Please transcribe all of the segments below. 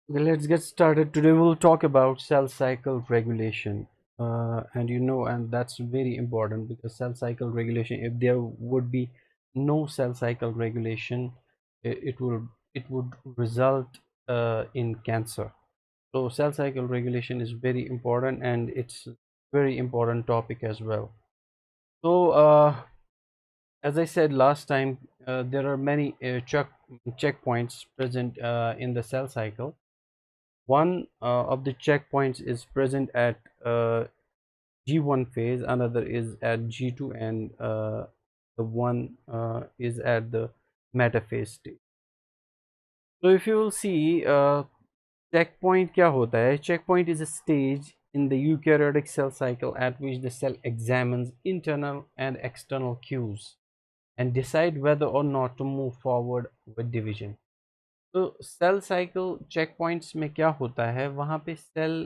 Okay, let's get started. Today we'll talk about cell cycle regulation. And that's very important because cell cycle regulation, if there would be no cell cycle regulation, it would result in cancer. So cell cycle regulation is very important and it's very important topic as well. So as I said last time, there are many checkpoints present in the cell cycle. One of the checkpoints is present at G1 phase, another is at G2, and the one is at the metaphase stage. So if you will see, checkpoint क्या होता है? Checkpoint is a stage in the eukaryotic cell cycle at which the cell examines internal and external cues and decide whether or not to move forward with division. तो cell cycle check points में क्या होता है, वहाँ पे cell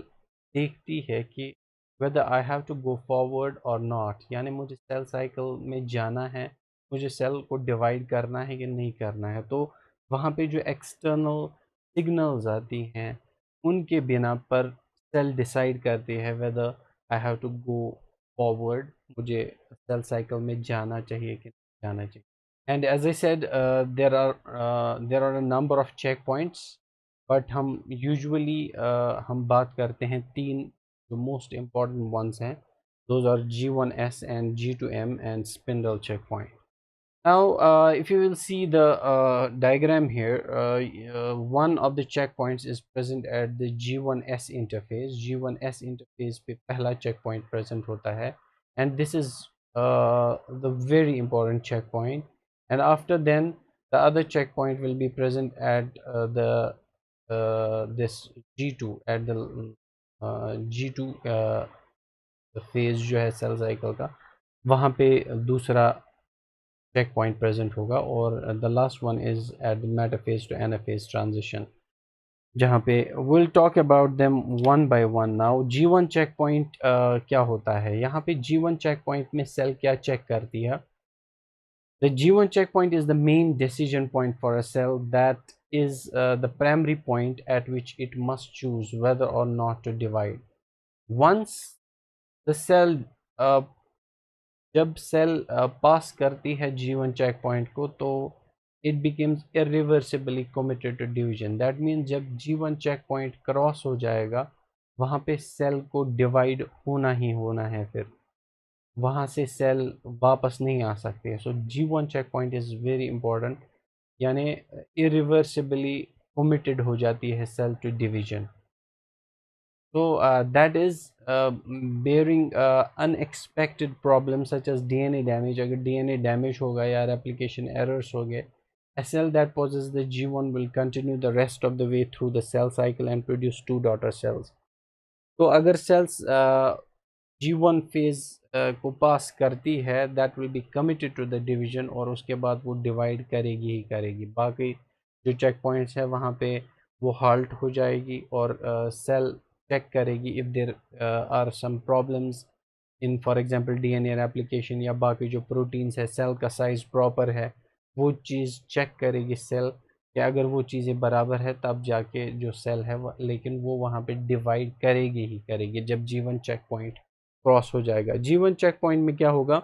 देखती है कि whether I have to go forward और नॉट, यानी मुझे सेल साइकिल में जाना है, मुझे सेल को डिवाइड करना है कि नहीं करना है। तो वहाँ पे जो एक्सटर्नल सिग्नल्स आती हैं उनके बिना पर सेल डिसाइड करती है whether I have to go forward, मुझे सेल साइकिल में जाना चाहिए कि नहीं जाना चाहिए। And as I said, there are a number of checkpoints, but हम usually हम बात करते हैं तीन जो most important ones हैं. Those are G1S and G2M and spindle checkpoint. Now, if you will see the diagram here, one of the checkpoints is present at the G1S interface. G1S interface पे पहला checkpoint present होता है, and this is the very important checkpoint. And after then, the other checkpoint will be present at the this G2 at the G2 phase जो है cell cycle का, वहाँ पे दूसरा check point present होगा, और the last one is at the metaphase to anaphase transition, जहाँ पे we'll talk about them one by one. now G1 checkpoint क्या होता है? यहाँ पे G1 checkpoint में सेल क्या चेक करती है? The G1 checkpoint is the main decision point for a cell, that is the primary point at which it must choose whether or not to divide. Once the cell जब cell pass करती है G1 checkpoint को, तो it becomes irreversibly committed to division. That means जब G1 check point cross हो जाएगा, वहाँ पे सेल को डिवाइड होना ही होना है, फिर वहाँ से सेल वापस नहीं आ सकते। So G1 checkpoint is very important, यानी इरिवर्सिबली कमिटेड हो जाती है cell to division. So that is bearing unexpected problems such as DNA damage. अगर DNA damage होगा या replication errors हो गए, a cell that possesses the G1 will continue the rest of the way through the cell cycle and produce two daughter cells. तो अगर cells G1 phase को पास करती है, that will be committed to the division, और उसके बाद वो divide करेगी ही करेगी। बाकी जो check points है वहाँ पे वो halt हो जाएगी, और cell check करेगी if there are some problems in for example DNA replication, या बाकी जो proteins है, cell का size proper है, वो चीज़ check करेगी cell कि अगर वो चीज़ें बराबर है तब जाके जो cell है लेकिन वो वहाँ पे divide करेगी ही करेगी जब G1 check point क्रॉस हो जाएगा। G1 चेक पॉइंट में क्या होगा,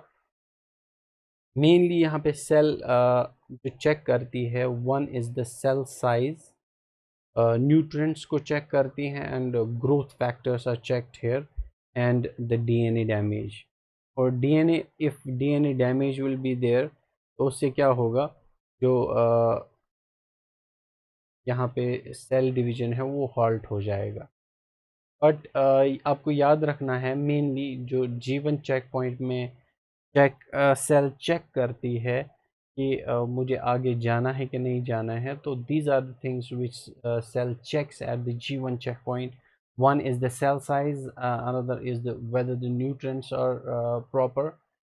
मेनली यहाँ पे सेल जो चेक करती है, one is the cell size, nutrients को चेक करती हैं, and growth factors are checked here, and the DNA damage. और DNA, if DNA damage will be there, तो उससे क्या होगा, जो यहाँ पे सेल डिवीजन है वो हॉल्ट हो जाएगा। बट आपको याद रखना है, मेनली जो G1 चेक पॉइंट में सेल चेक करती है कि मुझे आगे जाना है कि नहीं जाना है। तो these are the things which cell checks at the G1 checkpoint. One is the cell size, another is the whether the nutrients are proper,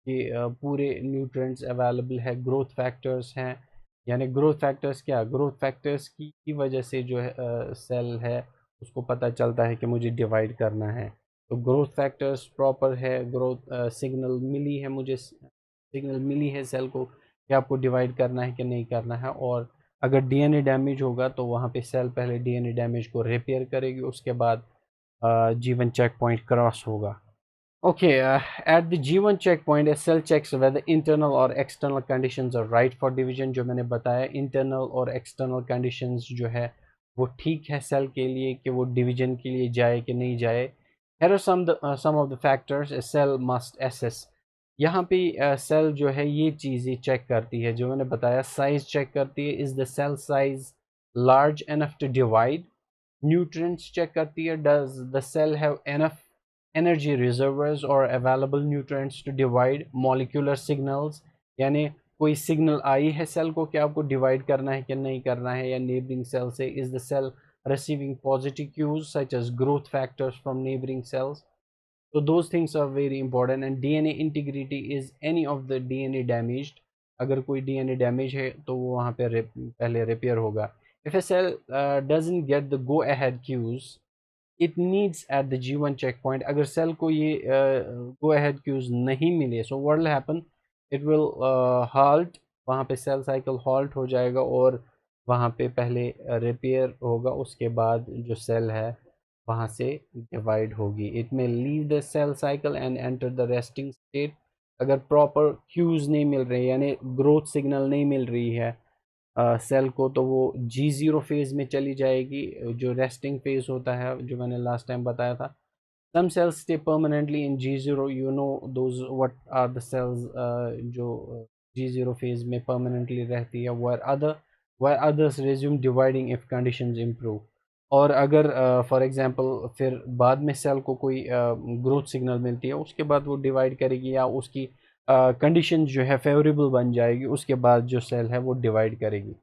कि पूरे nutrients available है, growth factors हैं, यानी growth factors क्या, growth factors की वजह से जो है सेल है उसको पता चलता है कि मुझे डिवाइड करना है। तो ग्रोथ फैक्टर्स प्रॉपर है, ग्रोथ सिग्नल मिली है सेल को कि आपको डिवाइड करना है कि नहीं करना है, और अगर डीएनए डैमेज होगा तो वहाँ पे सेल पहले डीएनए डैमेज को रिपेयर करेगी, उसके बाद G1 checkpoint क्रॉस होगा. Okay, at the G1 checkpoint, a cell checks whether internal or external conditions are right for division. जो मैंने बताया internal और external conditions जो है वो ठीक है सेल के लिए कि वो डिवीजन के लिए जाए कि नहीं जाए. Here are some of the factors a cell must assess. यहाँ पे सेल जो है ये चीज़ें चेक करती है जो मैंने बताया. साइज चेक करती है, is the cell size large enough to divide. Nutrients check करती है, does the cell have enough energy reservoirs or available nutrients to divide. Molecular signals यानी कोई सिग्नल आई है सेल को कि आपको डिवाइड करना है कि नहीं करना है, या नेबरिंग सेल से is the cell receiving positive cues such as growth factors from neighboring cells. So those things are very important. And DNA integrity is any of the DNA damaged. अगर कोई DNA डैमेज है तो वो वहाँ पे पहले repair होगा. If a cell doesn't get the go ahead cues it needs at the G1 checkpoint, अगर सेल को ये go ahead cues नहीं मिले, so what will happen, it will halt. वहाँ पे सेल साइकिल halt हो जाएगा और वहाँ पे पहले रिपेयर होगा, उसके बाद जो सेल है वहाँ से डिवाइड होगी. It may leave the cell cycle and enter the resting state. अगर प्रॉपर क्यूज नहीं मिल रहे यानी ग्रोथ सिग्नल नहीं मिल रही है सेल को तो वो G0 फेज़ में चली जाएगी, जो रेस्टिंग फेज़ होता है जो मैंने लास्ट टाइम बताया था. Some cells stay permanently in G0, you know those what are the cells जो G0 फेज़ में परमानेंटली रहती है. where others resume dividing if conditions improve. और अगर फॉर एग्जांपल फिर बाद में सेल को कोई ग्रोथ सिग्नल मिलती है उसके बाद वो डिवाइड करेगी, या उसकी कंडीशन जो है फेवरेबल बन जाएगी, उसके बाद जो सेल है वो डिवाइड करेगी.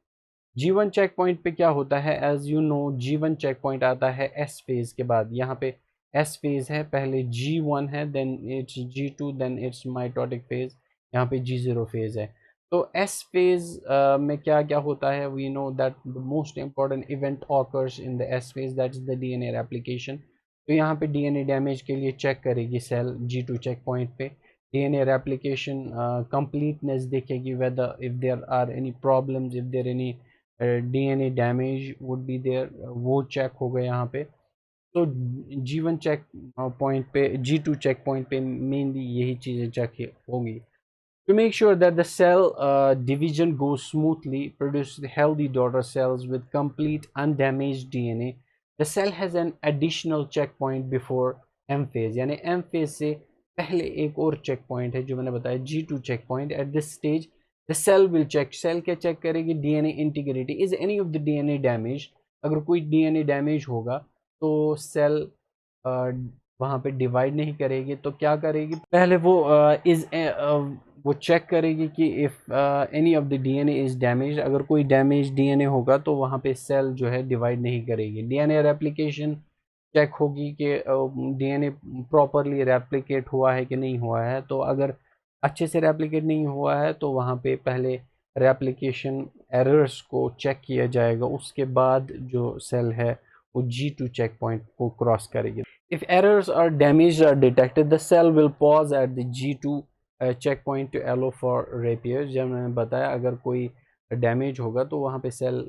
G1 चेक पॉइंट पे क्या होता है, as you know G1 checkpoint आता है S फेज के बाद. यहाँ पे S फेज है, पहले G1 है, then it's G2, then it's mitotic phase, यहाँ पे G0 फेज है. तो S फेज में क्या क्या होता है, we know that the most important event occurs in the S phase, that is the DNA replication. तो यहाँ पे डीएनए डैमेज के लिए चेक करेगी सेल G2 चेक पॉइंट पे. डीएनए रेप्लिकेशन कंप्लीटनेस देखेगी, whether if there are any problems, if there any DNA damage would be there, वो चेक होगा यहाँ पे. तो G1 चेक पॉइंट पे, G2 चेक पॉइंट पे मेनली यही चीज़ें चेक होंगी. To make sure that the cell division goes smoothly, produce healthy daughter cells with complete undamaged DNA, the cell has an additional checkpoint before M phase. यानी M phase से पहले एक और check point है जो मैंने बताया G2 checkpoint. At this stage, the cell will check. Cell क्या check करेगी, DNA integrity. Is any of the DNA damaged? अगर कोई DNA damage होगा तो cell वहाँ पे डिवाइड नहीं करेगी, तो क्या करेगी, पहले वो वो चेक करेगी कि if any of the DNA is damage. अगर कोई डैमेज डीएनए होगा तो वहाँ पे सेल जो है डिवाइड नहीं करेगी. डीएनए रेप्लिकेशन चेक होगी कि डीएनए प्रॉपरली रेप्लिकेट हुआ है कि नहीं हुआ है. तो अगर अच्छे से रेप्लिकेट नहीं हुआ है तो वहाँ पे पहले रेप्लिकेशन एरर्स को चेक किया जाएगा, उसके बाद जो सेल है वो G2 चेक पॉइंट को क्रॉस करेगी. If errors or damage are detected, the cell will pause at the G2 checkpoint to allow for repair. जब मैंने बताया अगर कोई डैमेज होगा तो वहाँ पे सेल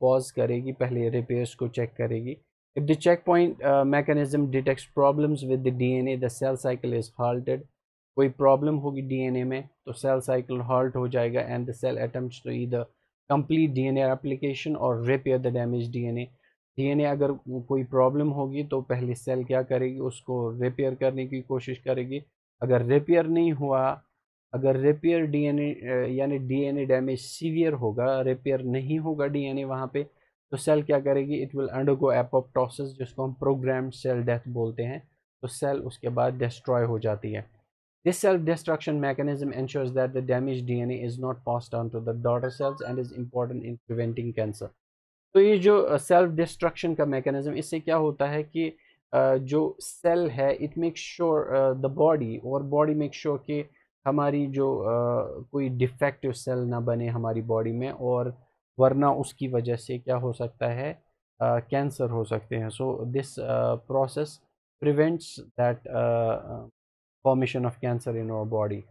पॉज करेगी, पहले रिपेयर्स को चेक करेगी. If the checkpoint mechanism detects problems with the DNA, the cell cycle is halted. कोई प्रॉब्लम होगी डीएनए में तो सेल साइकिल halt हो जाएगा and the cell attempts to either complete DNA replication or repair the damaged DNA. DNA अगर कोई problem होगी तो पहले सेल क्या करेगी, उसको रिपेयर करने की कोशिश करेगी. अगर रिपेयर नहीं हुआ, अगर रिपेयर डीएनए यानी डीएनए डैमेज सीवियर होगा, रिपेयर नहीं होगा डीएनए वहाँ पे, तो सेल क्या करेगी, इट विल अंडरगो एपोप्टोसिस जिसको हम प्रोग्राम्ड सेल डेथ बोलते हैं. तो सेल उसके बाद डिस्ट्रॉय हो जाती है. This self-destruction mechanism ensures that the damaged DNA is not passed on to the daughter cells and is important in preventing cancer. तो ये जो सेल्फ डिस्ट्रक्शन का मैकेनिज्म, इससे क्या होता है कि जो सेल है it make sure the body, और बॉडी मेक श्योर कि हमारी जो कोई डिफेक्टिव सेल ना बने हमारी बॉडी में, और वरना उसकी वजह से क्या हो सकता है, कैंसर हो सकते हैं. So this process prevents that formation of cancer in our body.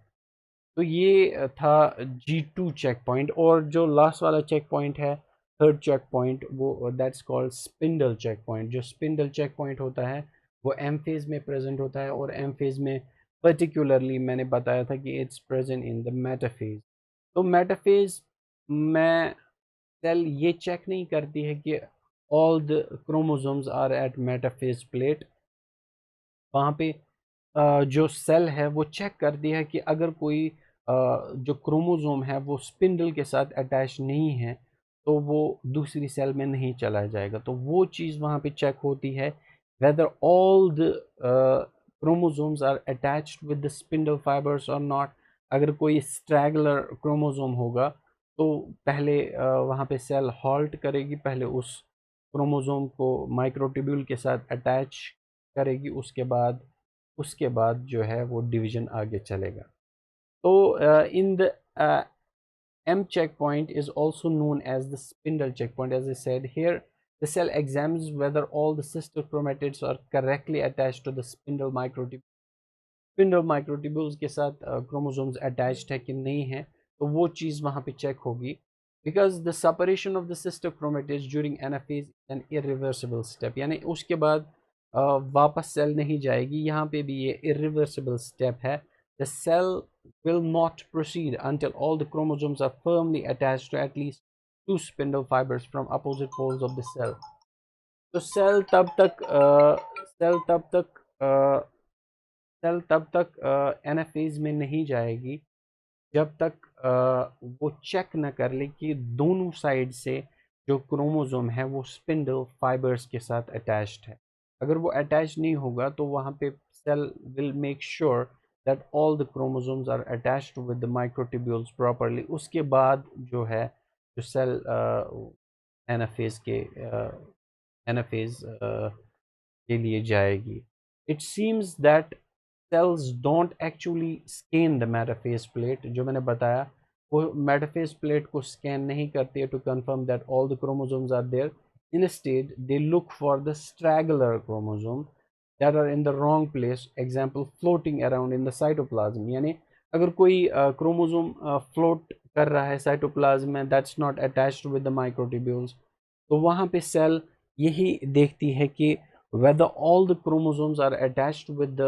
तो ये था G2 चेक पॉइंट. और जो लास्ट वाला चेक पॉइंट है थर्ड चेक पॉइंट, वो that's called spindle checkpoint. जो स्पिंडल चेक पॉइंट होता है वो एम फेज में प्रेजेंट होता है, और एम फेज में पर्टिकुलरली मैंने बताया था कि it's present in the metaphase. तो मेटाफेज में सेल ये चेक नहीं करती है कि all the chromosomes are at metaphase plate. वहाँ पे जो सेल है वो चेक करती है कि अगर कोई जो क्रोमोसोम है वो स्पिंडल के साथ अटैच नहीं है तो वो दूसरी सेल में नहीं चला जाएगा। तो वो चीज़ वहाँ पे चेक होती है, whether all the chromosomes are attached with the spindle fibres और नॉट। अगर कोई स्ट्रैगलर क्रोमोसोम होगा तो पहले वहाँ पे सेल हॉल्ट करेगी, पहले उस क्रोमोसोम को माइक्रोट्यूब्यूल के साथ अटैच करेगी, उसके बाद जो है वो डिवीजन आगे चलेगा। तो in the M checkpoint is also known as the spindle checkpoint. As I said here, the cell examines whether all the sister chromatids are correctly attached to the spindle microtubule. Spindle microtubules के साथ chromosomes attached है कि नहीं है, तो वो चीज़ वहाँ पे चेक होगी। Because the separation of the sister chromatids during anaphase an irreversible step, यानी उसके बाद वापस सेल नहीं जाएगी। यहाँ पे भी ये इरिवर्सिबल स्टेप है। The cell will not proceed until all the chromosomes are firmly attached to at least two spindle fibers from opposite poles of the cell. तो सेल तब तक एनाफेज में नहीं जाएगी जब तक वो चेक न कर ले कि दोनों साइड से जो क्रोमोसोम है वो स्पिंडल फाइबर्स के साथ अटैच्ड है। अगर वो अटैच नहीं होगा तो वहाँ पे cell will make sure that all the chromosomes are attached with the microtubules properly. उसके बाद जो है जो सेल एनाफेज के एनाफेज के लिए जाएगी। It seems that cells don't actually scan the metaphase plate। जो मैंने बताया वो metaphase plate को scan नहीं करती है to confirm that all the chromosomes are there। Instead they look for the straggler chromosome that are in the wrong place, example floating around in the cytoplasm। यानी अगर कोई क्रोमोसोम फ्लोट कर रहा है साइटोप्लाज्म में, that's not attached with the microtubules, तो वहाँ पे सेल यही देखती है कि whether all the chromosomes are attached with the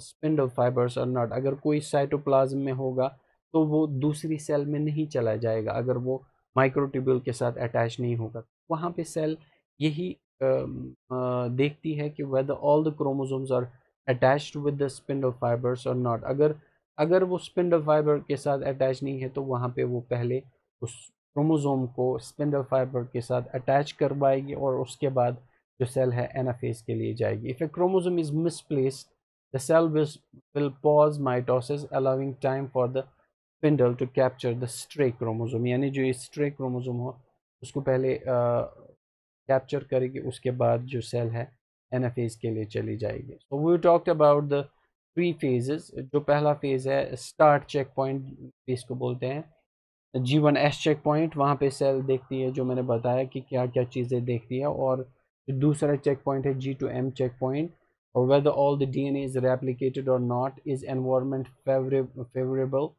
spindle fibers or not। अगर कोई साइटोप्लाज्म में होगा तो वो दूसरी सेल में नहीं चला जाएगा अगर वो माइक्रोट्यूब्यूल के साथ अटैच नहीं होगा। वहाँ पे सेल यही देखती है कि whether all the chromosomes are attached with the spindle fibers or not। अगर अगर वो स्पिंडल फाइबर के साथ अटैच नहीं है तो वहाँ पे वो पहले उस क्रोमोसोम को स्पिंडल फाइबर के साथ अटैच करवाएगी और उसके बाद जो सेल है एनाफेज के लिए जाएगी। If a chromosome is misplaced the cell will pause mitosis allowing time for the spindle to capture the stray chromosome। यानी जो स्ट्रे क्रोमोसोम हो उसको पहले कैप्चर करेगी, उसके बाद जो सेल है एनाफेज के लिए चली जाएगी। So we talked about the three phases. जो पहला फेज है स्टार्ट चेक पॉइंट इसको बोलते हैं, G1S चेक पॉइंट। वहाँ पे सेल देखती है जो मैंने बताया कि क्या क्या चीज़ें देखती है। और जो दूसरा चेक पॉइंट है G2M चेक पॉइंट, और whether all the DNA is replicated or not, is environment favorable।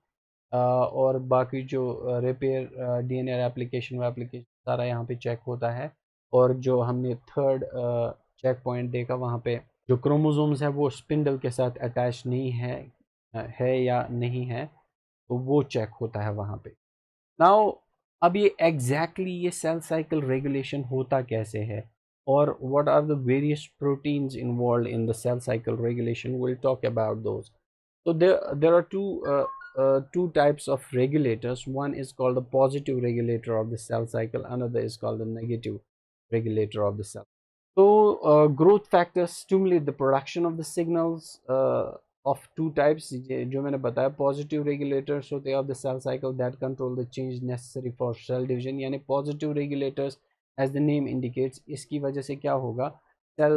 और बाकी जो रिपेयर DNA रेप्लिकेशन वेप्लिकेशन सारा यहाँ पे चेक होता है। और जो हमने थर्ड चेक पॉइंट देखा वहाँ पे जो क्रोमोसोम्स है वो स्पिंडल के साथ अटैच नहीं है या नहीं है, तो वो चेक होता है वहाँ पे। नाउ अब ये एग्जैक्टली ये सेल साइकिल रेगुलेशन होता कैसे है और what are the various proteins involve in the cell cycle regulation, will talk about those. So there are two types of regulators. One is called the positive regulator of the cell cycle. Another is called the negative regulator of the cell. So growth factors stimulate the production of the signals of two types। जो मैंने बताया positive regulators होते हैं of the cell cycle that control the change necessary for cell division। यानी positive regulators as the name indicates, इसकी वजह से क्या होगा, सेल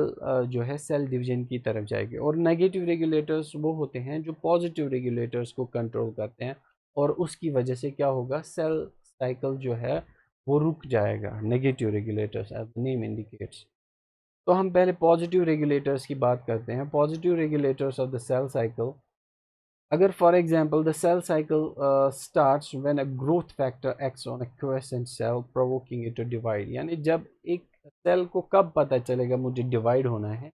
जो है सेल डिवीजन की तरफ जाएगी। और नेगेटिव रेगुलेटर्स वो होते हैं जो पॉजिटिव रेगुलेटर्स को कंट्रोल करते हैं और उसकी वजह से क्या होगा, सेल साइकिल जो है वो रुक जाएगा। Negative regulators as the name indicates. तो हम पहले पॉजिटिव रेगुलेटर्स की बात करते हैं। Positive regulators of the cell cycle अगर for example the cell cycle starts when a growth factor acts on a quiescent cell provoking it to divide, यानी जब एक सेल को कब पता चलेगा मुझे डिवाइड होना है,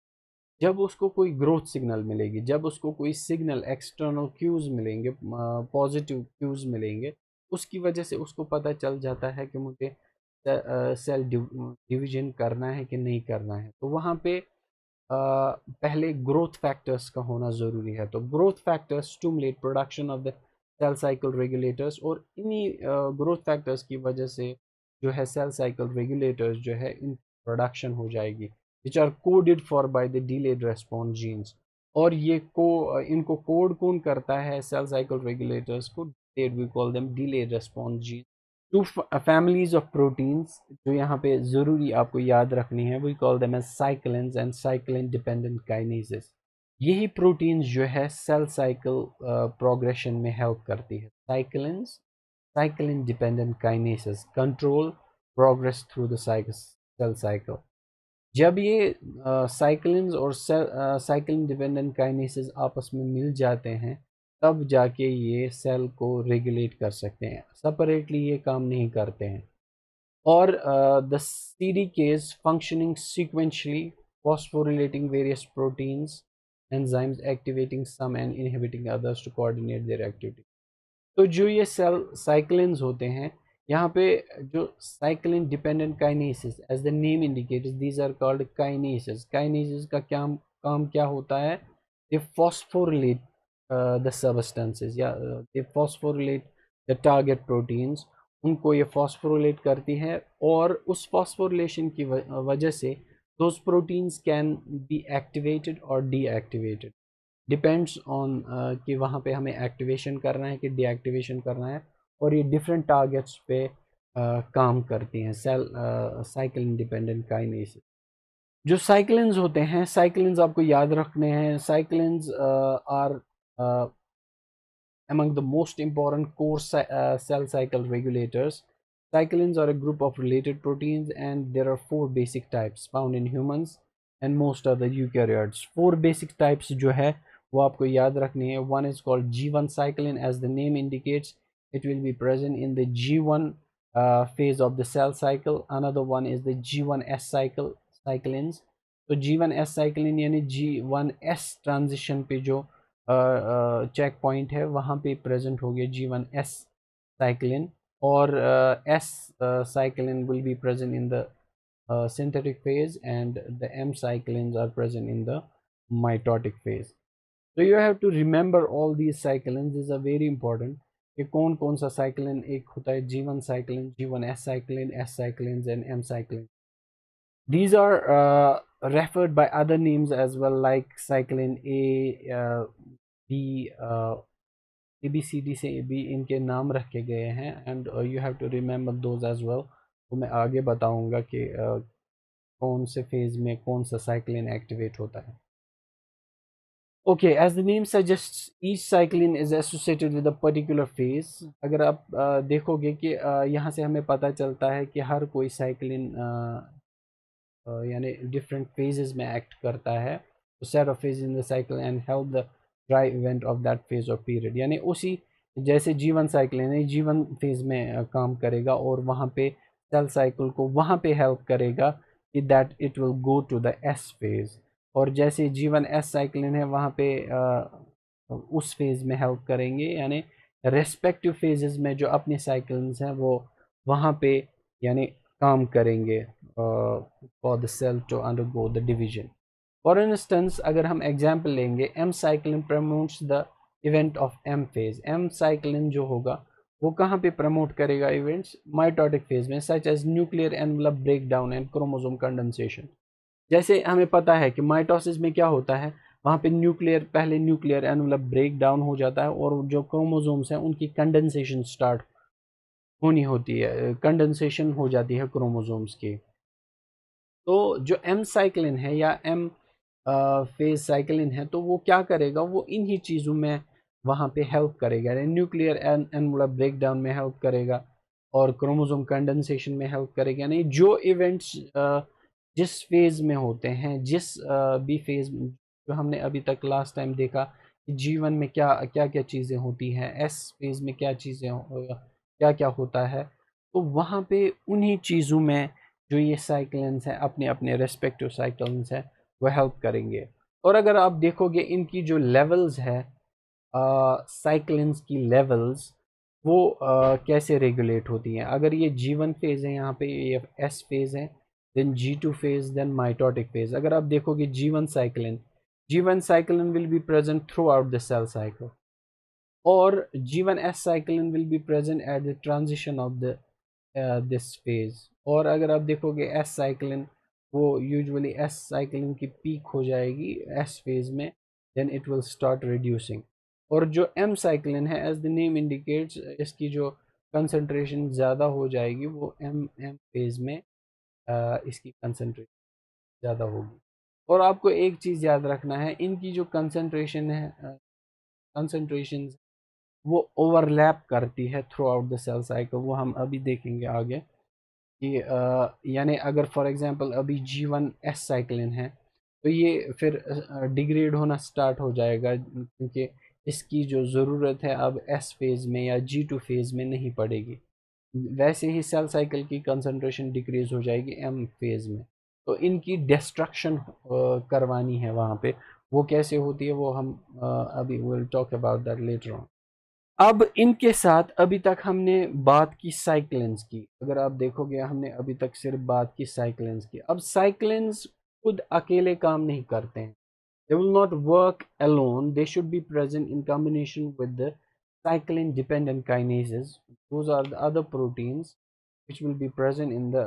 जब उसको कोई ग्रोथ सिग्नल मिलेगी, जब उसको कोई सिग्नल एक्सटर्नल क्यूज मिलेंगे, पॉजिटिव क्यूज मिलेंगे, उसकी वजह से उसको पता चल जाता है कि मुझे सेल डिवीजन करना है कि नहीं करना है। तो वहाँ पे पहले ग्रोथ फैक्टर्स का होना ज़रूरी है। तो growth factors stimulate production of the cell cycle regulators, और इन्हीं ग्रोथ फैक्टर्स की वजह से जो है सेल साइकिल रेगुलेटर्स जो है इन प्रोडक्शन हो जाएगी, which are coded for by the delayed response genes. और ये इनको कोड कौन करता है सेल साइकिल रेगुलेटर्स को? We call them delayed response gene. Two families of proteins जो यहाँ पे ज़रूरी आपको याद रखनी है, we call them as cyclins and cyclin dependent kinases. यही प्रोटीन्स जो है सेल साइकिल प्रोग्रेशन में हेल्प करती है। Cyclins, cyclin dependent kinases control progress through the cell cycle. जब ये साइक्लिन्स और साइक्लिन डिपेंडेंट काइनेसेस आपस में मिल जाते हैं, तब जाके ये सेल को रेगुलेट कर सकते हैं, सेपरेटली ये काम नहीं करते हैं। और the CDKs functioning sequentially, phosphorylating various proteins, enzymes, activating some and inhibiting others to coordinate their activity। तो जो ये सेल साइक्लिन्स होते हैं, यहाँ पे जो cyclin dependent kinases, as the name indicates these are called kinases. Kinases का क्या काम क्या होता है? दे फॉस्फोरिलेट द सबस्टेंसेस, या दे फॉस्फोरिलेट द टारगेट प्रोटीन्स, उनको ये फॉस्फोरिलेट करती है, और उस फॉस्फोरिलेशन की वजह से those proteins can be activated और डीएक्टिवेटेड, डिपेंड्स ऑन कि वहाँ पे हमें एक्टिवेशन करना है कि डीएक्टिवेशन करना है। और ये डिफरेंट टारगेट्स पे काम करती हैं सेल साइकिल इंडिपेंडेंट काइनेस। जो साइक्लिन्स होते हैं, साइक्लिन्स आपको याद रखने हैं। Cyclins are among the most important core cell cycle regulators. Cyclins are a group of related proteins, and there are four basic types found in humans and most other eukaryotes. Four basic types जो है वो आपको याद रखनी है। One is called G1 cyclin, as the name indicates it will be present in the G1 phase of the cell cycle. Another one is the G1S cyclins. तो G1S cyclin यानी G1S transition पे जो check point है वहाँ पे present हो गया G1S cyclin, और S cyclin will be present in the synthetic phase, and the M cyclins are present in the mitotic phase. So you have to remember all these cyclins, these are very important कि कौन कौन सा cyclin एक होता है, G1 cyclin, G1S cyclin, S cyclins and M cyclin. These are referred by other names as well, like cyclin A, B, ABCD से भी इनके नाम रखे गए हैं, and you have to remember those as well. तो मैं आगे बताऊंगा कि कौन से फेज में कौन सा साइक्लिन एक्टिवेट होता है। Okay, as the name suggests each cyclin is associated with a particular phase. अगर आप देखोगे कि यहाँ से हमें पता चलता है कि हर कोई साइक्लिन यानी डिफरेंट फेजेस में एक्ट करता है। Set of phase in the cycle and help the dry event of that phase of period, यानी उसी जैसे G1 साइकिल है G1 फेज में काम करेगा, और वहाँ पे सेल साइकिल को वहाँ पे हेल्प करेगा कि that it will go to the S phase. और जैसे G1S साइक्लिन है वहाँ पे उस फेज में हेल्प करेंगे, यानी रेस्पेक्टिव फेजेस में जो अपने साइकिल्स हैं वो वहाँ पे यानी काम करेंगे for the cell to undergo the division. For instance अगर हम एग्जांपल लेंगे, M cyclin promotes the event of M phase. M cyclin जो होगा वो कहाँ पे प्रमोट करेगा इवेंट्स? माइटोटिक फेज में, such as nuclear envelope breakdown and chromosome condensation. जैसे हमें पता है कि माइटोसिस में क्या होता है, वहाँ पे पहले न्यूक्लियर एनवलप ब्रेक डाउन हो जाता है, और जो क्रोमोसोम्स हैं उनकी कंडेंसेशन स्टार्ट होनी होती है, कंडेंसेशन हो जाती है क्रोमोसोम्स की। तो जो M साइक्लिन है या M फेज साइक्लिन है, तो वो क्या करेगा, वो इन्हीं चीज़ों में वहाँ पे हेल्प करेगा, न्यूक्लियर एनवलप ब्रेक डाउन में हेल्प करेगा, और क्रोमोसोम कंडेंसेशन में हेल्प करेगा। यानी जो इवेंट्स जिस फेज में होते हैं, जिस भी फेज जो हमने अभी तक लास्ट टाइम देखा जीवन में क्या क्या क्या चीज़ें होती हैं, एस फेज में क्या चीज़ें क्या क्या होता है। तो वहाँ पे उन्हीं चीज़ों में जो ये साइक्लिन्स हैं, अपने अपने रेस्पेक्टिव साइक्लिन्स हैं, वो हेल्प करेंगे। और अगर आप देखोगे इनकी जो लेवल्स है, साइक्लिन्स की लेवल्स, वो कैसे रेगुलेट होती हैं। अगर ये G1 फेज़ है, यहाँ पे ये एस फेज़ है, then G2 phase, then mitotic phase. अगर आप देखोगे G1 cyclin will be present throughout the cell cycle, or G1S cyclin will be present at the transition of the this phase। और अगर आप देखोगे S cyclin, वो usually S cyclin की peak हो जाएगी S फेज में, then it will start reducing। और जो M cyclin है, as the name indicates, इसकी जो कंसंट्रेशन ज़्यादा हो जाएगी, वो M फेज में इसकी कंसंट्रेशन ज़्यादा होगी। और आपको एक चीज़ याद रखना है, इनकी जो कंसंट्रेशन है, कंसंट्रेशन वो ओवरलैप करती है throughout the cell cycle. वो हम अभी देखेंगे आगे कि यानी अगर फॉर एग्जांपल अभी G1S साइक्लिन है, तो ये फिर डिग्रेड होना स्टार्ट हो जाएगा, क्योंकि इसकी जो ज़रूरत है अब S फेज़ में या G2 फेज़ में नहीं पड़ेगी। वैसे ही सेल साइकिल की कंसंट्रेशन डिक्रीज हो जाएगी एम फेज में। तो इनकी डिस्ट्रक्शन करवानी है वहाँ पे, वो कैसे होती है वो हम अभी will talk about that later on. अब इनके साथ अभी तक हमने बात की साइक्लिन्स की। अगर आप देखोगे हमने अभी तक सिर्फ बात की साइक्लिन्स की। अब साइक्लिन्स खुद अकेले काम नहीं करते हैं। They will not work alone. They should be present in combination with the cyclin dependent kinases. Those are the other proteins which will be present in the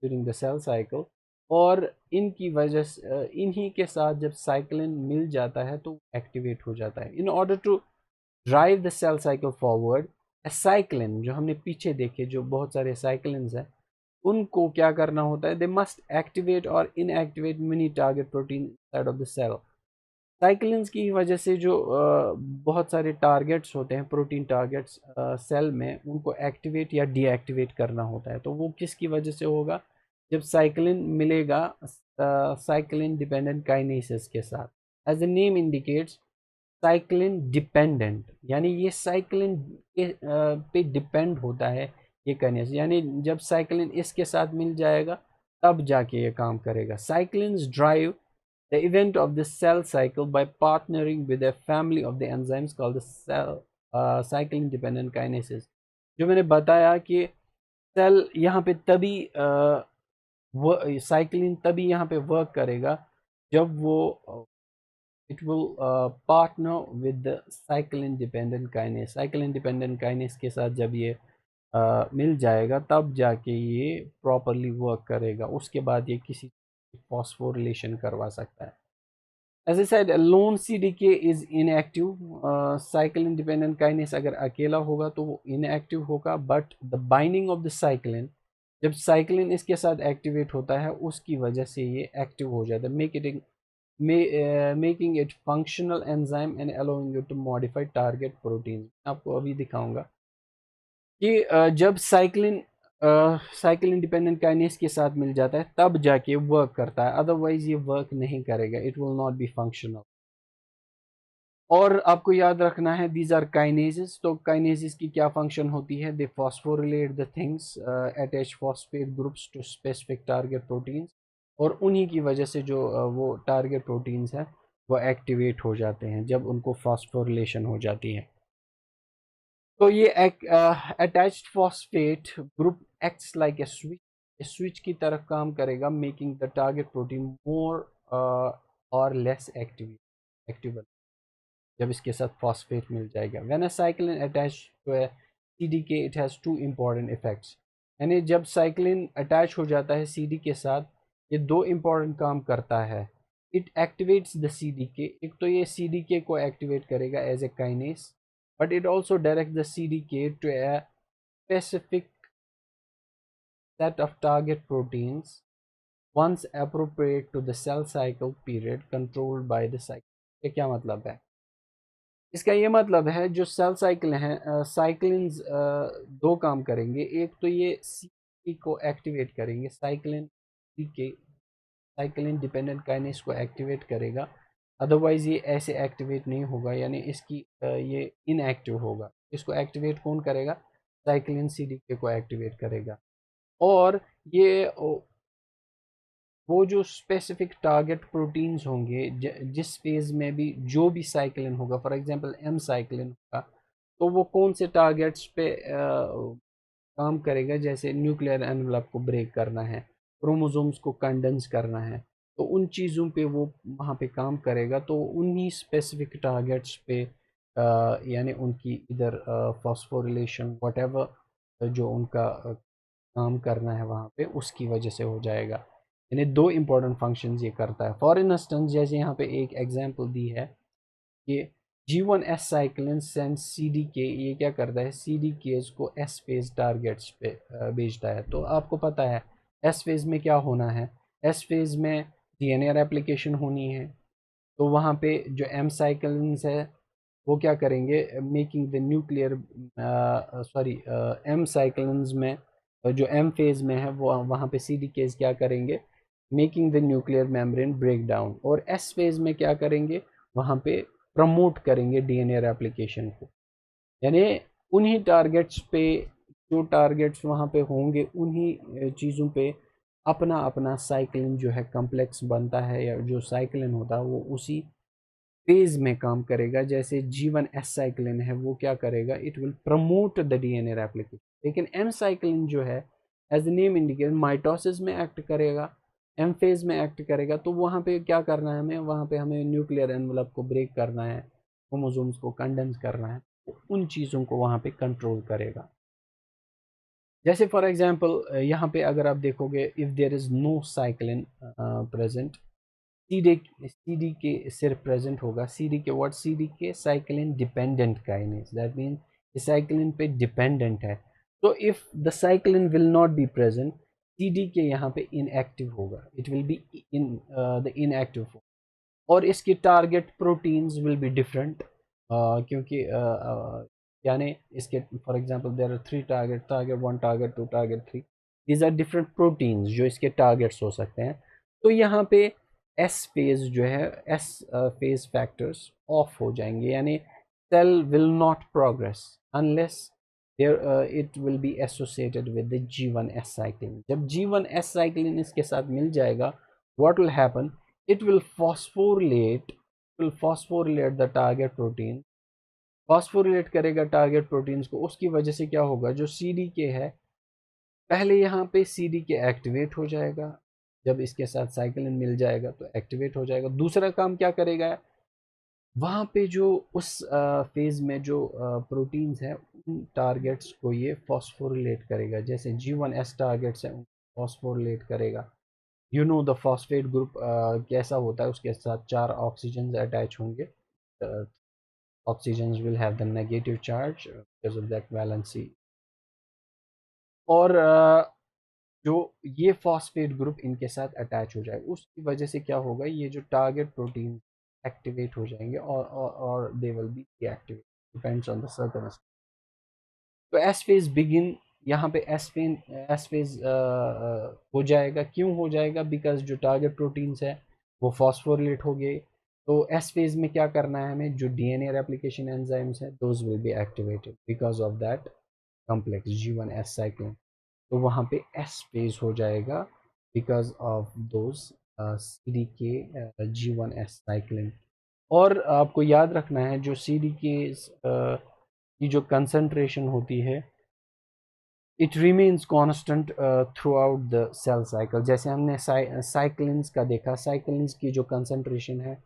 during the cell cycle। और इनकी वजह से इन्हीं के साथ जब cyclin मिल जाता है तो एक्टिवेट हो जाता है। In order to drive the cell cycle forward, cyclin जो हमने पीछे देखे, जो बहुत सारे साइक्लिन्स हैं, उनको क्या करना होता है, दे मस्ट एक्टिवेट और inactivate many target protein side of the cell. Cyclins की वजह से जो बहुत सारे टारगेट्स होते हैं, प्रोटीन टारगेट्स सेल में, उनको एक्टिवेट या डीएक्टिवेट करना होता है। तो वो किसकी वजह से होगा, जब साइक्लिन मिलेगा साइक्लिन डिपेंडेंट काइनेसिस के साथ। As the name indicates, cyclin dependent, यानी ये साइक्लिन के पे डिपेंड होता है ये काइनेस। यानी जब साइक्लिन इसके साथ मिल जाएगा तब जाके ये काम करेगा। Cyclins drive the event of the cell cycle by partnering with a family of the enzymes called the cell cyclin dependent kinases। जो मैंने बताया कि सेल यहाँ पे तभी साइक्लिन तभी यहाँ पे वर्क करेगा जब वो it will partner with the cyclin dependent kinase. Cyclin dependent kinase के साथ जब ये मिल जाएगा तब जाके ये प्रॉपरली वर्क करेगा। उसके बाद ये किसी फॉस्फोरिलेशन करवा सकता है। As I said, lone CDK is inactive। cyclin dependent kinase अगर अकेला होगा तो वो inactive होगा, but the binding of the cyclin, जब cyclin इसके साथ एक्टिवेट होता है उसकी वजह से ये एक्टिव हो जाता है, making it functional enzyme and allowing you to modify target proteins। आपको अभी दिखाऊंगा कि जब साइक्लिन डिपेंडेंट काइनेस के साथ मिल जाता है तब जाके वर्क करता है, अदरवाइज ये वर्क नहीं करेगा, it will not be functional. और आपको याद रखना है दीज आर काइनेजेस। तो काइनेजेस की क्या फंक्शन होती है, they phosphorylate the things, attach phosphate groups to specific target proteins. और उन्हीं की वजह से जो वो टारगेट प्रोटीन्स हैं वो एक्टिवेट हो जाते हैं जब उनको फॉस्फोरिलेशन हो जाती है। तो ये attached phosphate group acts like a switch की तरह काम करेगा, making the target protein more और लेस एक्टिव जब इसके साथ फॉस्फेट मिल जाएगा। When a cyclin attach to a CDK it has two important effects. यानी जब साइक्लिन अटैच हो जाता है सीडी के साथ, ये दो इम्पॉर्टेंट काम करता है। इट एक्टिवेट्स द सीडीके, एक तो ये सीडीके को एक्टिवेट करेगा as a kinase, but it also directs the CDK to a specific set of target proteins once appropriate to the cell cycle period controlled by the cycle। ये क्या मतलब है, इसका ये मतलब है जो सेल साइकिल हैं, साइक्लिन्स दो काम करेंगे। एक तो ये सी को एक्टिवेट करेंगे, साइक्लिन के साइक्लिन डिपेंडेंट काइनेस को एक्टिवेट करेगा, अदरवाइज ये ऐसे एक्टिवेट नहीं होगा, यानी इसकी ये इनएक्टिव होगा। इसको एक्टिवेट कौन करेगा? साइक्लिन सीडीके को एक्टिवेट करेगा। और ये वो जो स्पेसिफिक टारगेट प्रोटीन्स होंगे जिस फेज में भी जो भी साइक्लिन होगा, फॉर एग्जांपल एम साइक्लिन होगा, तो वो कौन से टारगेट्स पे काम करेगा? जैसे न्यूक्लियर एनवलप को ब्रेक करना है, क्रोमोसोम्स को कंडेंस करना है, तो उन चीज़ों पे वो वहाँ पे काम करेगा। तो उन्हीं स्पेसिफिक टारगेट्स पे यानी उनकी इधर फॉस्फोरिलेशन वट जो उनका काम करना है वहाँ पे, उसकी वजह से हो जाएगा। यानी दो इंपॉर्टेंट फंक्शंस ये करता है। फॉर इंस्टेंस जैसे यहाँ पे एक एग्जांपल दी है कि G1S साइक्लिन सेंस CDK, ये क्या करता है? CDKs को S फेज टारगेट्स पे भेजता है। तो आपको पता है S फेज में क्या होना है? S फेज में DNA रेप्लिकेशन होनी है। तो वहाँ पे जो M साइक्लिन्स है वो क्या करेंगे? Making the nuclear sorry M cyclins में जो M फेज में है वो वहाँ पे CDKs क्या करेंगे? Making the nuclear membrane break down. और S फेज में क्या करेंगे? वहाँ पे प्रमोट करेंगे डीएनए रेप्लिकेशन को। यानी उन्हीं टारगेट्स पे, जो टारगेट्स वहाँ पे होंगे उन्हीं चीज़ों पे अपना अपना साइक्लिन जो है कम्प्लेक्स बनता है, या जो साइक्लिन होता है वो उसी फेज में काम करेगा। जैसे G1S साइक्लिन है वो क्या करेगा? It will promote the DNA replication. लेकिन एम साइक्लिन जो है as the name indicate mitosis में एक्ट करेगा, एम फेज में एक्ट करेगा। तो वहाँ पे क्या करना है हमें? वहाँ पे हमें न्यूक्लियर एनवलप को ब्रेक करना है, क्रोमोसोम्स को कंडेंस करना है, तो उन चीज़ों को वहाँ पे कंट्रोल करेगा। जैसे फॉर एग्जांपल यहाँ पे अगर आप देखोगे, if there is no cyclin present, CD K सिर्फ प्रेजेंट होगा। CD K what? CD K cyclin dependent kinase, that mean cyclin पे डिपेंडेंट है। तो if the cyclin will not be present, CD K यहाँ पे इनएक्टिव होगा, it will be in the inactive form. और इसके target proteins will be different, क्योंकि यानी इसके for example there are three target, target one, target to, target three. These are different proteins जो इसके टारगेट्स हो सकते हैं। तो यहाँ पे एस फेज जो है, एस फेज फैक्टर्स ऑफ हो जाएंगे, यानी cell will not progress unless it will be associated with the G1S cyclin. जब G1S साइक्लिन इसके साथ मिल जाएगा, what will happen? It will phosphorylate the target protein, phosphorylate करेगा टारगेट प्रोटीन्स को। उसकी वजह से क्या होगा? जो CDK है, पहले यहाँ पे CDK एक्टिवेट हो जाएगा, जब इसके साथ साइक्लिन मिल जाएगा तो एक्टिवेट हो जाएगा। दूसरा काम क्या करेगा? वहाँ पे जो उस फेज में जो प्रोटीन्स हैं उन टारगेट्स को ये फॉस्फोरिलेट करेगा। जैसे G1S टारगेट्स हैं, फॉस्फोरिलेट करेगा। You know the phosphate group कैसा होता है? उसके साथ चार ऑक्सीजन अटैच होंगे। Oxygen will have the negative charge because of that valency. और जो ये फॉस्फेट ग्रुप इनके साथ अटैच हो जाए, उसकी वजह से क्या होगा? ये जो टारगेट प्रोटीन एक्टिवेट हो जाएंगे और they will be deactivate, depends on the circumstance. तो एस फेज बिगिन, यहाँ पे एस फेज हो जाएगा। क्यों हो जाएगा? बिकॉज जो टारगेट प्रोटीन्स है वो फॉस्फोरिलेट हो गए। तो एस फेज में क्या करना है हमें? जो डीएनए रेप्लिकेशन एंजाइम्स है those will be activated because of that complex G1S cyclin. तो वहाँ पे एस फेज हो जाएगा because of those CDK G1S cyclin. और आपको याद रखना है जो CDK की जो कंसंट्रेशन होती है, it remains constant throughout the cell cycle. जैसे हमने साइक्लिन्स का देखा, साइक्लिन्स की जो कंसंट्रेशन है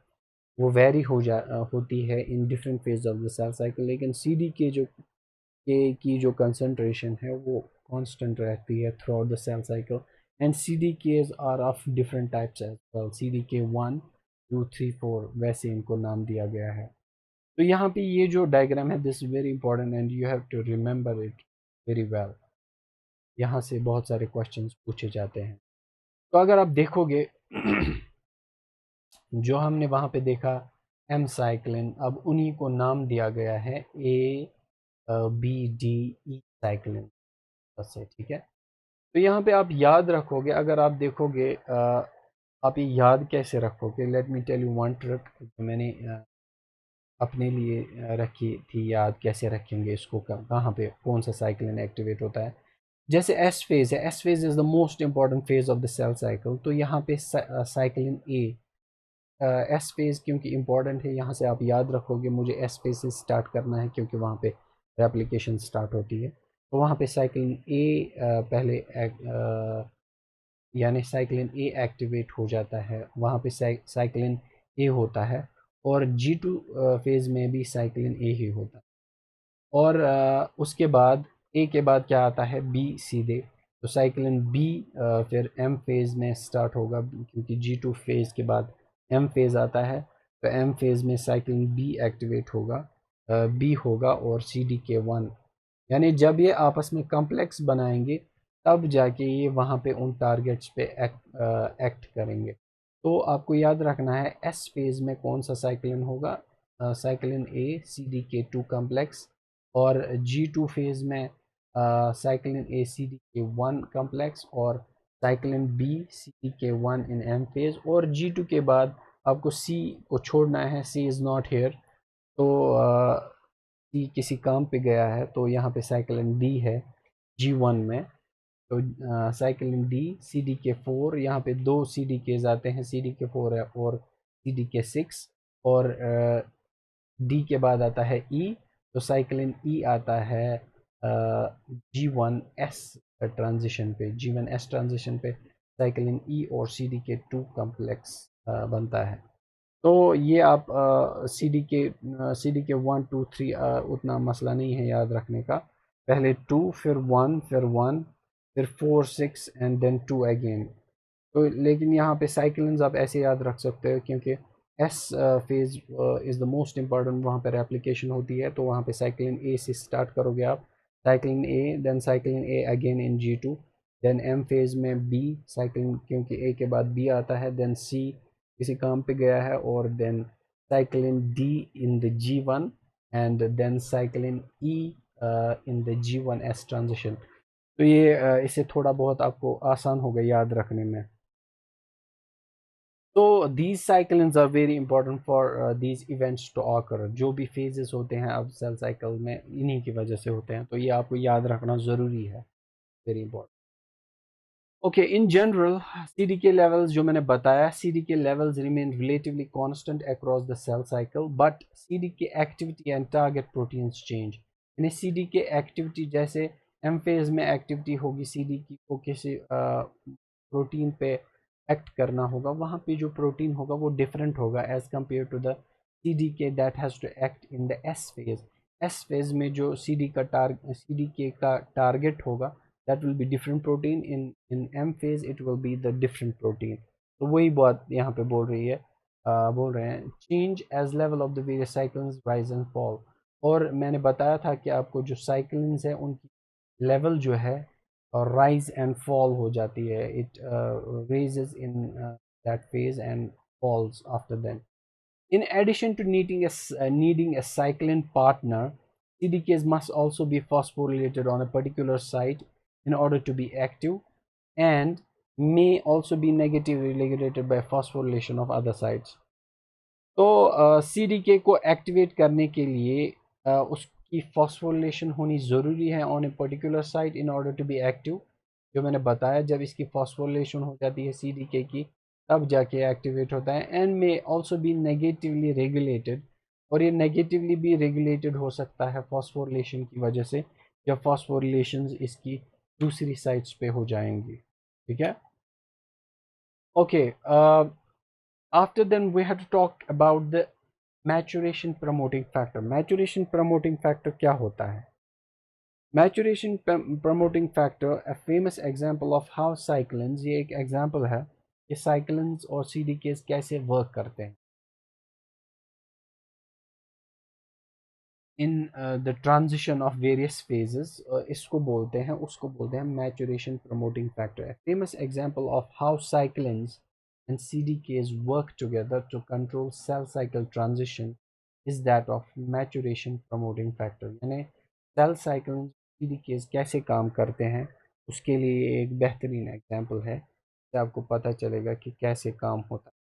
वो वेरी होती है in different phase of the cell cycle, लेकिन CD के जो के की जो कंसंट्रेशन है वो कांस्टेंट रहती है throughout the cell cycle. And CDKs are of different types as well, CDK 1 2 3 4 वैसे इनको नाम दिया गया है। तो यहाँ पे ये जो डायग्राम है, this is very important and you have to remember it very well. यहाँ से बहुत सारे क्वेश्चंस पूछे जाते हैं। तो अगर आप देखोगे जो हमने वहाँ पे देखा एम साइक्लिन, अब उन्हीं को नाम दिया गया है ABDE साइक्लिन से, ठीक है। तो यहाँ पे आप याद रखोगे, अगर आप देखोगे आप ये याद कैसे रखोगे? Let me tell you one trick जो मैंने अपने लिए रखी थी। याद कैसे रखेंगे इसको, कहाँ पे कौन सा साइकिलिन एक्टिवेट होता है। जैसे एस फेज है, S phase is the most important phase of the cell cycle. तो यहाँ पे साइकिलिन ए, एस फेज क्योंकि इंपॉर्टेंट है, यहाँ से आप याद रखोगे मुझे एस फेज से स्टार्ट करना है क्योंकि वहाँ पे रेप्लिकेशन स्टार्ट होती है। तो वहाँ पे साइकिलिन ए पहले यानी साइक्लिन ए एक्टिवेट हो जाता है, वहाँ पे साइक्लिन ए होता है। और G2 फेज़ में भी साइक्लिन ए ही होता है। और उसके बाद ए के बाद क्या आता है, बी सीधे। तो साइक्लिन बी फिर एम फेज़ में स्टार्ट होगा क्योंकि G2 फेज़ के बाद एम फेज़ आता है। तो एम फेज़ में साइक्लिन बी एक्टिवेट होगा, बी होगा और CDK1। यानी जब ये आपस में कॉम्प्लेक्स बनाएंगे तब जाके ये वहाँ पे उन टारगेट्स पे एक्ट करेंगे। तो आपको याद रखना है एस फेज़ में कौन सा साइक्लिन होगा, साइक्लिन ए CDK2 कॉम्प्लेक्स। और G2 फेज़ में साइक्लिन ए CDK1 कॉम्प्लेक्स और cyclin B CDK1 in M phase. और G2 के बाद आपको C को छोड़ना है, C इज़ नॉट हेयर। तो सी किसी काम पे गया है, तो यहाँ पे साइक्लिन डी है G1 में। तो साइक्लिन डी CDK4, यहाँ पे दो CDKs आते हैं, CDK4 है और CDK6। और डी के बाद आता है ई, तो साइक्लिन ई आता है G1S ट्रांजिशन पे, G1S ट्रांजिशन पे साइक्लिन ई और CDK2 कॉम्प्लेक्स बनता है। तो ये आप सी डी के 1 2 3 उतना मसला नहीं है याद रखने का। पहले 2 फिर 1 फिर 1 फिर 4 6 एंड देन 2 अगेन। तो लेकिन यहाँ पे साइक्लिन्स आप ऐसे याद रख सकते हो क्योंकि S phase is the most important, वहाँ पे रेप्लिकेशन होती है। तो वहाँ पे साइक्लिन ए से स्टार्ट करोगे आप, cyclin A then cyclin A again in G2, then M phase में बी साइक्लिन क्योंकि ए के बाद बी आता है, देन सी किसी काम पे गया है, और then cyclin D in the G1 and then cyclin E in the G1S transition. तो ये इससे थोड़ा बहुत आपको आसान होगा याद रखने में। तो these cyclins are very important for these events to occur। जो भी phases होते हैं अब सेल साइकिल में इन्हीं की वजह से होते हैं, तो ये आपको याद रखना ज़रूरी है, very important. Okay, in general CDK levels जो मैंने बताया, CDK levels remain relatively constant across the cell cycle, but CDK activity and target proteins change. यानी CDK एक्टिविटी जैसे एम फेज में एक्टिविटी होगी, CDK को किसी प्रोटीन पे एक्ट करना होगा, वहाँ पे जो प्रोटीन होगा वो डिफरेंट होगा as compare to the CDK that has to act in the S phase. S phase में जो CDK का टारगेट होगा that will be different protein, in M phase it will be the different protein। तो वही बात यहाँ पे बोल रहे हैं change as level of the various cyclins rise and fall। और मैंने बताया था कि आपको जो cyclins है उनकी लेवल जो है और rise and fall हो जाती है, it raises in that phase and falls after that। In addition to needing a cyclin partner, CDKs must also be phosphorylated on a particular site in order to be active, and may also be negatively regulated by phosphorylation of other sites। तो CDK को activate करने के लिए उसकी phosphorylation होनी ज़रूरी है on a particular site in order to be active. जो मैंने बताया, जब इसकी फॉस्फोरिलेशन हो जाती है CDK की, तब जाके एक्टिवेट होता है। एंड में ऑल्सो बी नेगेटिवली रेगुलेटेड, और ये नेगेटिवली भी रेगुलेटेड हो सकता है फॉस्फोरिलेशन की वजह से, जब फॉस्फोरिलेशन इसकी दूसरी साइट्स पे हो जाएंगी। ठीक है, okay. After then we have to talk about the maturation promoting factor। maturation promoting factor क्या होता है? maturation promoting factor a famous example of how cyclins, ये एक example है कि cyclins और CDKs कैसे work करते हैं in the transition of various phases। इसको बोलते हैं, उसको बोलते हैं maturation promoting factor। a famous example of how cyclins and CDKs work together to control cell cycle transition is that of maturation promoting factor। यानी cell cycle CDKs कैसे काम करते हैं, उसके लिए एक बेहतरीन एग्जाम्पल है से आपको पता चलेगा कि कैसे काम होता है।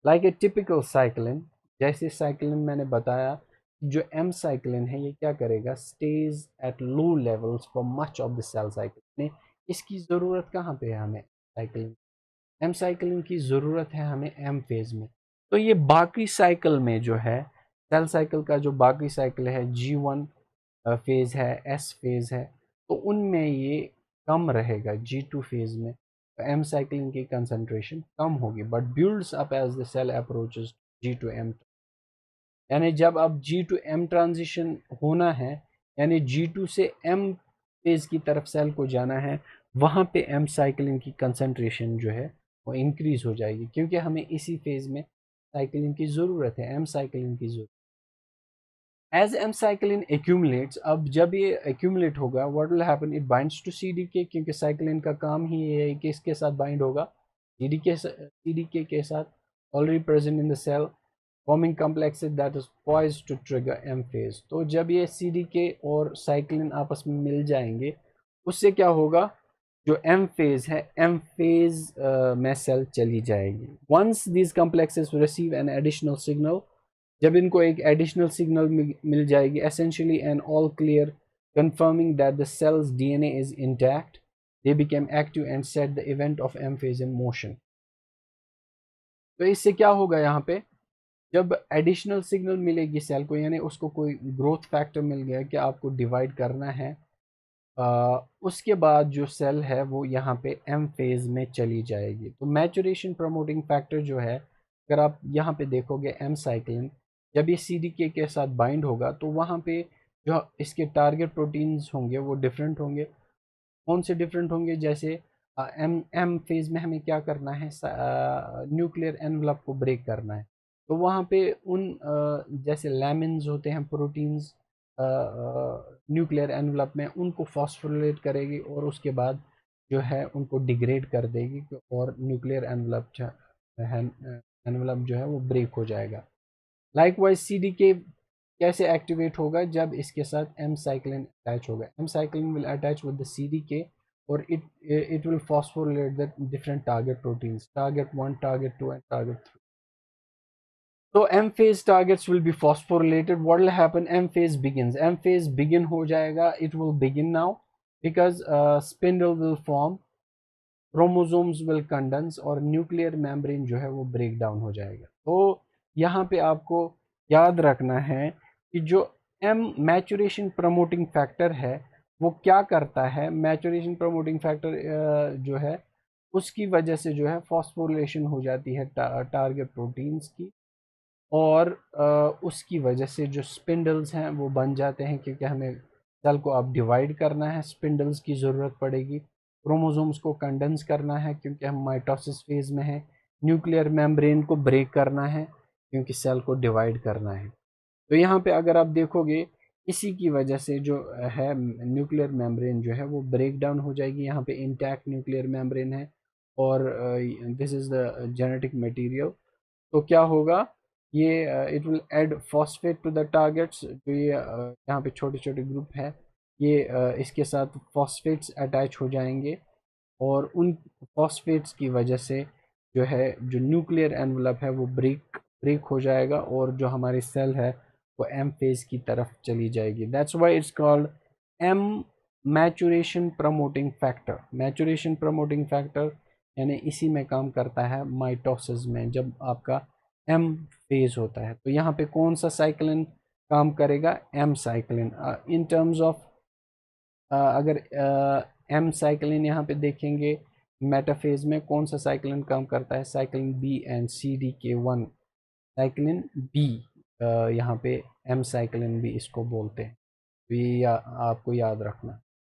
लाइक ए टिपिकल साइक्लिन, जैसे साइक्लिन मैंने बताया, जो एम साइक्लिन है ये क्या करेगा, stage at low levels for much of the cell cycle. इसकी ज़रूरत कहाँ पे है हमें, साइक्लिन, एम साइक्लिन की ज़रूरत है हमें एम फेज़ में। तो ये बाकी साइकिल में जो है, सेल साइकिल का जो बाकी साइकिल है, G1 फेज़ है, एस फेज़ है, तो उनमें ये कम रहेगा। G2 फेज़ में तो एम साइक्लिन की कंसंट्रेशन कम होगी, but builds up as the cell approaches G2M। यानी जब अब G2M ट्रांजिशन होना है, यानी G2 से M फेज़ की तरफ सेल को जाना है, वहाँ पे एम साइक्लिन की कंसंट्रेशन जो है वो इंक्रीज हो जाएगी, क्योंकि हमें इसी फेज़ में साइक्लिन की ज़रूरत है, एम साइक्लिन की ज़रूरत। एज एम साइक्लिन एक्यूमुलेट्स, अब जब ये एक्यूमुलेट होगा, what will happen, it binds to CDK, क्योंकि साइक्लिन का काम ही ये है कि इसके साथ बाइंड होगा, सीडीके के साथ, already present in the cell, forming complexes that is poised to trigger M phase। तो जब ये CDK और साइक्लिन आपस में मिल जाएंगे, उससे क्या होगा, जो M phase है, M phase में सेल चली जाएगी। Once these complexes receive an additional signal, जब इनको एक एडिशनल सिग्नल मिल जाएगी, essentially an all clear confirming that the cell's DNA is intact, they become active and set the event of M phase in motion। तो इससे क्या होगा, यहाँ पे जब एडिशनल सिग्नल मिलेगी सेल को, यानी उसको कोई ग्रोथ फैक्टर मिल गया कि आपको डिवाइड करना है, उसके बाद जो सेल है वो यहाँ पे एम फेज में चली जाएगी। तो मैचुरेशन प्रमोटिंग फैक्टर जो है, अगर आप यहाँ पे देखोगे एम साइक्लिन, जब ये CDK के साथ बाइंड होगा तो वहाँ पे जो इसके टारगेट प्रोटीन्स होंगे वो डिफरेंट होंगे। कौन से डिफरेंट होंगे, जैसे एम एम फेज में हमें क्या करना है, न्यूक्लियर एनवलप को ब्रेक करना है, तो वहाँ पे उन जैसे लैमिन्स होते हैं प्रोटीन्स न्यूक्लियर एनवलप में, उनको फॉस्फोरिलेट करेगी और उसके बाद जो है उनको डिग्रेड कर देगी, और न्यूक्लियर एनवलप जो है वो ब्रेक हो जाएगा। लाइकवाइज CDK कैसे एक्टिवेट होगा, जब इसके साथ एम साइक्लिन अटैच होगा, M cyclin will attach with the CDK और it will phosphorylate the different target proteins, target 1, target 2 and target 3। तो M phase targets will be phosphorylated. What will happen? M phase begins. M phase begin हो जाएगा. It will begin now because spindle will form, chromosomes will condense और nuclear membrane जो है वो break down हो जाएगा। तो यहाँ पे आपको याद रखना है कि जो M maturation promoting factor है वो क्या करता है। maturation promoting factor जो है उसकी वजह से जो है phosphorylation हो जाती है टारगेट प्रोटीन्स की, और उसकी वजह से जो स्पिंडल्स हैं वो बन जाते हैं, क्योंकि हमें सेल को अब डिवाइड करना है, स्पिंडल्स की ज़रूरत पड़ेगी। क्रोमोसोम्स को कंडेंस करना है क्योंकि हम माइटोसिस फेज़ में हैं। न्यूक्लियर मेम्ब्रेन को ब्रेक करना है क्योंकि सेल को डिवाइड करना है। तो यहाँ पे अगर आप देखोगे, इसी की वजह से जो है न्यूक्लियर मेम्ब्रेन जो है वो ब्रेक डाउन हो जाएगी। यहाँ पे इंटैक्ट न्यूक्लियर मेम्ब्रेन है और this is the genetic material. तो क्या होगा, ये it will add phosphate to the targets, जो ये यहाँ पे छोटे छोटे ग्रुप है, ये इसके साथ फॉस्फेट्स अटैच हो जाएंगे और उन फॉस्फेट्स की वजह से जो है जो न्यूक्लियर एनवलप है वो ब्रेक ब्रेक हो जाएगा और जो हमारी सेल है वो एम फेज की तरफ चली जाएगी। That's why it's called M maturation promoting factor. Maturation promoting factor यानी इसी में काम करता है माइटोसिस में, जब आपका एम फेज होता है। तो यहाँ पे कौन सा साइक्लिन काम करेगा, M cyclin. In terms of अगर एम साइक्लिन यहाँ पे देखेंगे, मेटाफेज में कौन सा साइक्लिन काम करता है, cyclin B and CDK1, cyclin B, यहाँ पे एम साइक्लिन भी इसको बोलते हैं। तो ये आपको याद रखना।